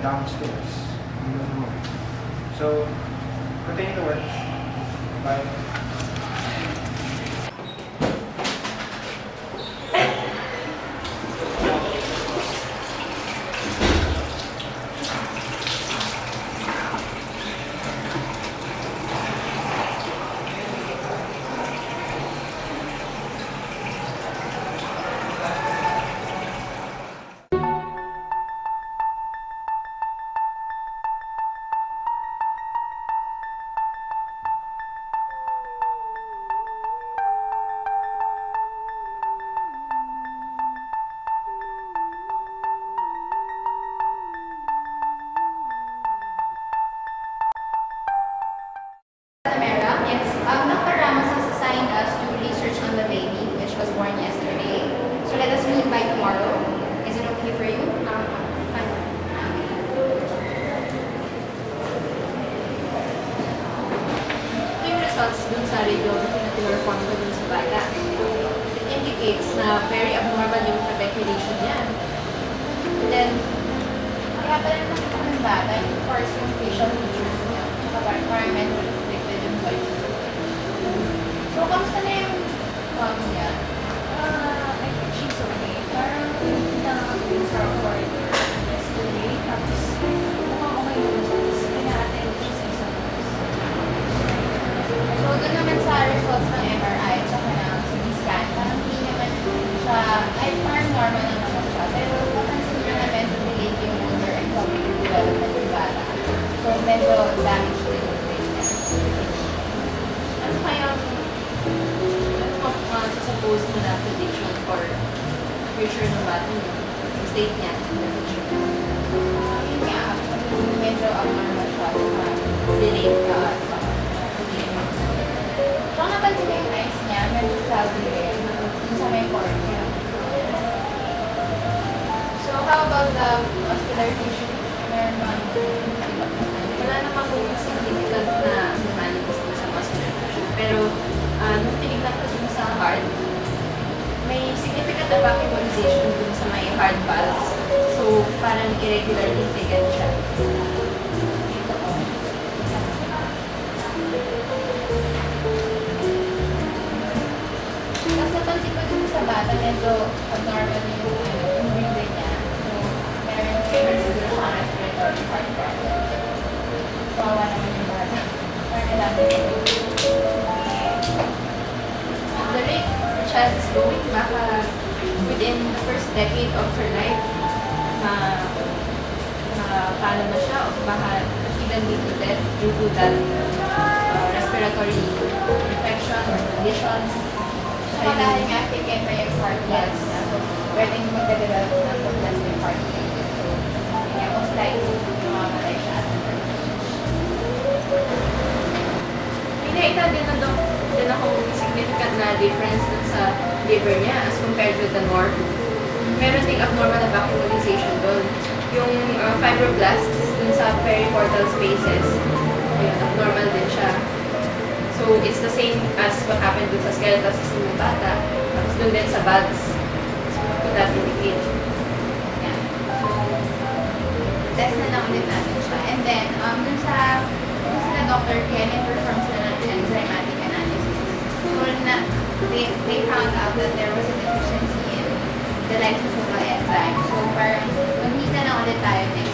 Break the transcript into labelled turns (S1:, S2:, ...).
S1: downstairs in your room. So, continue to work. Bye.
S2: Dr. Ramos has assigned us to research on the baby, which was born yesterday. So let us meet by tomorrow. Is it okay for you? Fine.
S3: Yung results dun sa radiography na tinurform ko dun sa bata, it indicates na very abnormal yung trabeculation niya.
S2: And then, kaya pala naman ito ng bata, of course, yung facial features niya, parang mentally afflicted yung voice. So, kamusta na yung mom niya?
S3: I think she's okay. Parang nakakabing sa award yesterday, tapos mukhang okay naman siya. Tapos pina-attend siya sa isang nurse.
S2: So, doon naman sa results ng MRI at saka ng CT scan, parang hindi naman siya, ay parang normal lang naman siya. Pero napansin niya na medyo delayed yung motor and cognitive development ng bata. So, medyo damage din yung brain niya.
S3: Ano kayang suppose mo na prediction for future ng bata niya? Yung state niya in the future?
S2: Yun nga, medyo abnormal siya.
S3: Delayed ka.
S2: So, napansin ko yung eyes niya, medyo cloudy rin. Yung sa may cornea. So, how about the muscular tissue? Meron ba?
S3: Wala namang significant na manifest sa muscular tissue. Pero, nung tinignan ko dun sa heart, may significant evacuation dun sa may heart valves. So, parang irregularly taken siya.
S2: Dito ko. Tapos napansin ko dun sa bata, medyo abnormal yung breathing niya. So, meron siguro siya respiratory heart problem. So, awa naman yung bata. Parang nalaman ko.
S3: The rate the child is going, baka within the first decade of her life, paano na siya, o baka even lead to death due to that respiratory infection or condition.
S2: So, dahil nga, taken pa yung heart valves niya. So, pwedeng magdevelop ng congestive heart failure. So, yeah, most likely, mamamatay siya at the
S3: May nakita din akong significant na difference dun sa liver niya as compared with the norm. Meron ding abnormal na vascularization doon. Yung fibroblasts dun sa periportal spaces, yun, abnormal din siya. So, it's the same as what happened dun sa skeletal system ng bata. Tapos dun din sa buds. So, what could that indicate?
S2: Yeah. So, test na lang ulit natin siya. And then, dun sa Dr. Ken, perform sila ng enzymatic analysis. So, they found out that there was a deficiency in the lysosomal enzyme. So, parang mag-meet na lang ulit tayo next